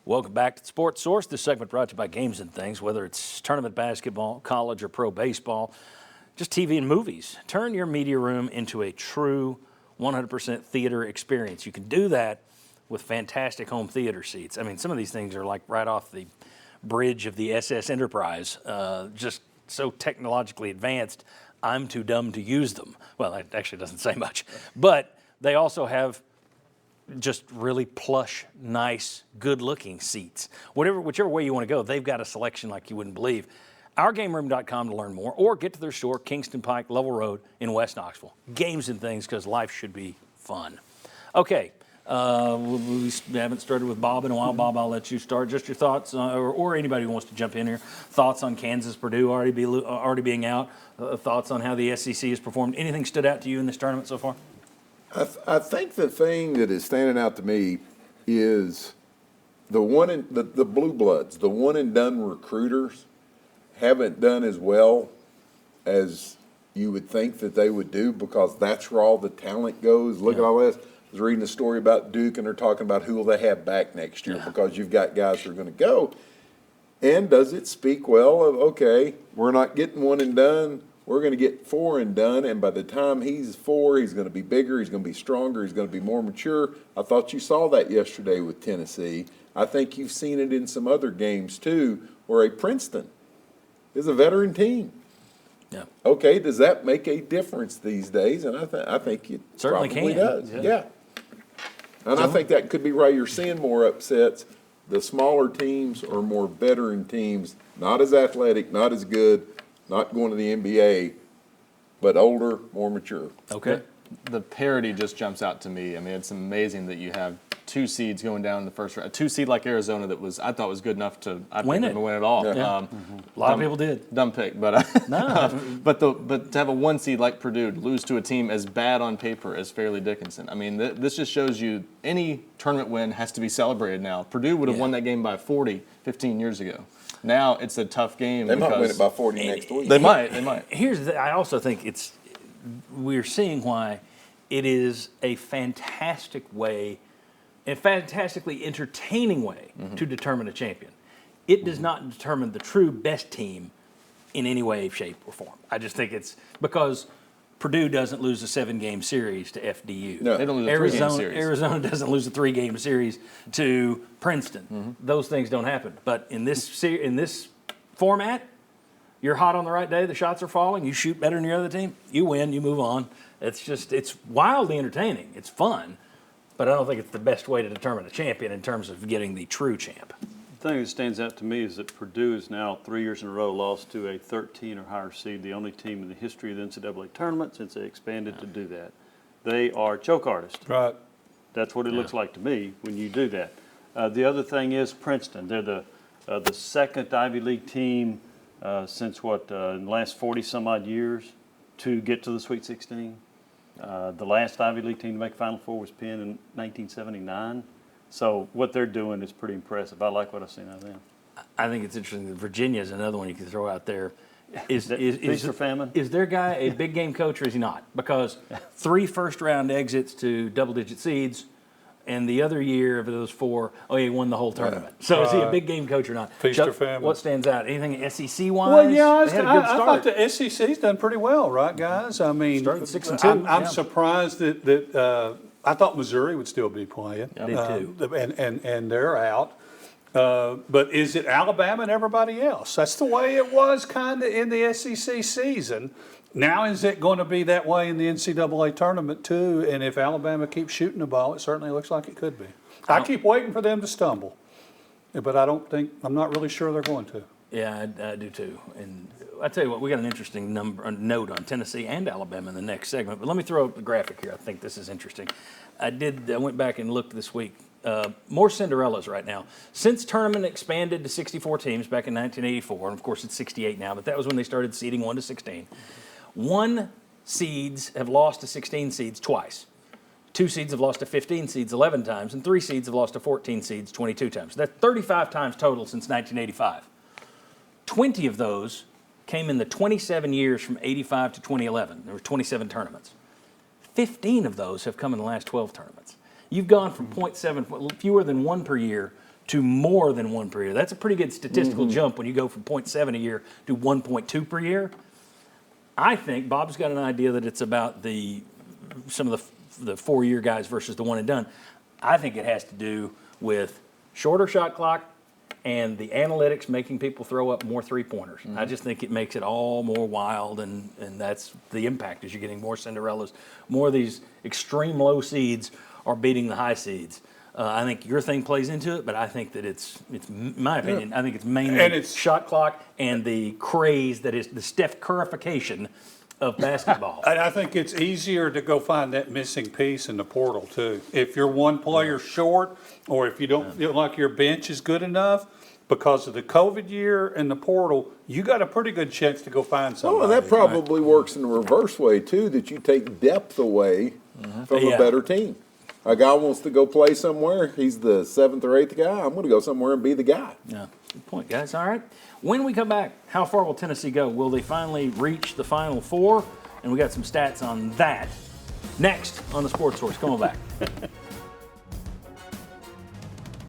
Welcome back to the Sports Source. This segment brought to you by Games and Things, whether it's tournament basketball, college or pro baseball, just TV and movies. Turn your media room into a true 100% theater experience. You can do that with fantastic home theater seats. I mean, some of these things are like right off the bridge of the SS Enterprise, just so technologically advanced, I'm too dumb to use them. Well, that actually doesn't say much. But they also have just really plush, nice, good-looking seats. Whichever way you want to go, they've got a selection like you wouldn't believe. OurGameRoom.com to learn more, or get to their store, Kingston Pike, Level Road in West Knoxville. Games and Things, because life should be fun. Okay, we haven't started with Bob in a while. Bob, I'll let you start. Just your thoughts, or anybody who wants to jump in here. Thoughts on Kansas, Purdue already being out. Thoughts on how the SEC has performed. Anything stood out to you in this tournament so far? I think the thing that is standing out to me is the blue bloods, the one and done recruiters haven't done as well as you would think that they would do, because that's where all the talent goes. Look at all this. I was reading a story about Duke, and they're talking about who will they have back next year, because you've got guys who are going to go. And does it speak well of, okay, we're not getting one and done, we're going to get four and done, and by the time he's four, he's going to be bigger, he's going to be stronger, he's going to be more mature. I thought you saw that yesterday with Tennessee. I think you've seen it in some other games too, where a Princeton is a veteran team. Yeah. Okay, does that make a difference these days? And I think it certainly probably can. does. Yeah. And I think that could be why you're seeing more upsets. The smaller teams or more veteran teams, not as athletic, not as good, not going to the NBA, but older, more mature. Okay. The parity just jumps out to me. I mean, it's amazing that you have two seeds going down in the first round. A two seed like Arizona that I thought was good enough to win it all. Yeah. A lot of people did. Dumb pick, but no. but to have a one seed like Purdue lose to a team as bad on paper as Fairleigh Dickinson. I mean, this just shows you any tournament win has to be celebrated now. Purdue would have won that game by 40 15 years ago. Now it's a tough game. They might win it by 40 next week. They might. I also think we're seeing why it is a fantastic way, a fantastically entertaining way to determine a champion. It does not determine the true best team in any way, shape, or form. I just think it's because Purdue doesn't lose a 7-game series to FDU. No, they don't lose a 3-game series. Arizona doesn't lose a 3-game series to Princeton. Those things don't happen. But in this format, you're hot on the right day, the shots are falling, you shoot better than your other team, you win, you move on. It's wildly entertaining. It's fun, but I don't think it's the best way to determine a champion in terms of getting the true champ. The thing that stands out to me is that Purdue is now 3 years in a row lost to a 13 or higher seed, the only team in the history of the NCAA tournament since they expanded to do that. They are choke artists. Right. That's what it looks like to me when you do that. The other thing is Princeton. They're the second Ivy League team since in the last 40-some-odd years to get to the Sweet 16. The last Ivy League team to make Final Four was Penn in 1979. So what they're doing is pretty impressive. I like what I've seen out of them. I think it's interesting that Virginia is another one you can throw out there. Is Feast or famine? Is their guy a big game coach or is he not? Because 3 first-round exits to double-digit seeds, and the other year of those 4, he won the whole tournament. So is he a big game coach or not? Feast Chuck, or famine? what stands out? Anything SEC-wise? Well, yeah, They had a good I start. thought the SEC's done pretty well, right, guys? I mean, Started 6-2. I'm surprised that I thought Missouri would still be playing. I did too. And they're out. But is it Alabama and everybody else? That's the way it was kind of in the SEC season. Now is it going to be that way in the NCAA tournament too? And if Alabama keeps shooting the ball, it certainly looks like it could be. I keep waiting for them to stumble, but I'm not really sure they're going to. Yeah, I do too. And I tell you what, we got an interesting note on Tennessee and Alabama in the next segment. But let me throw up the graphic here. I think this is interesting. I went back and looked this week. More Cinderellas right now. Since tournament expanded to 64 teams back in 1984, and of course it's 68 now, but that was when they started seeding 1 to 16. 1 seeds have lost to 16 seeds twice. 2 seeds have lost to 15 seeds 11 times, and 3 seeds have lost to 14 seeds 22 times. That's 35 times total since 1985. 20 of those came in the 27 years from 85 to 2011. There were 27 tournaments. 15 of those have come in the last 12 tournaments. You've gone from 0.7, fewer than 1 per year, to more than one per year. That's a pretty good statistical jump when you go from 0.7 a year to 1.2 per year. I think Bob's got an idea that it's about some of the 4-year guys versus the one and done. I think it has to do with shorter shot clock and the analytics making people throw up more three-pointers. I just think it makes it all more wild, and that's the impact, is you're getting more Cinderellas. More of these extreme low seeds are beating the high seeds. I think your thing plays into it, but I think that it's in my opinion, I think it's mainly shot clock and the craze that is the Steph Currification of basketball. And I think it's easier to go find that missing piece in the portal too. If you're one player short, or if you don't feel like your bench is good enough, because of the COVID year and the portal, you got a pretty good chance to go find somebody. Oh, and that probably works in the reverse way too, that you take depth away from a better team. A guy wants to go play somewhere, he's the 7th or 8th guy, I'm going to go somewhere and be the guy. Yeah, good point, guys. All right. When we come back, how far will Tennessee go? Will they finally reach the Final Four? And we got some stats on that next on the Sports Source. Come on back.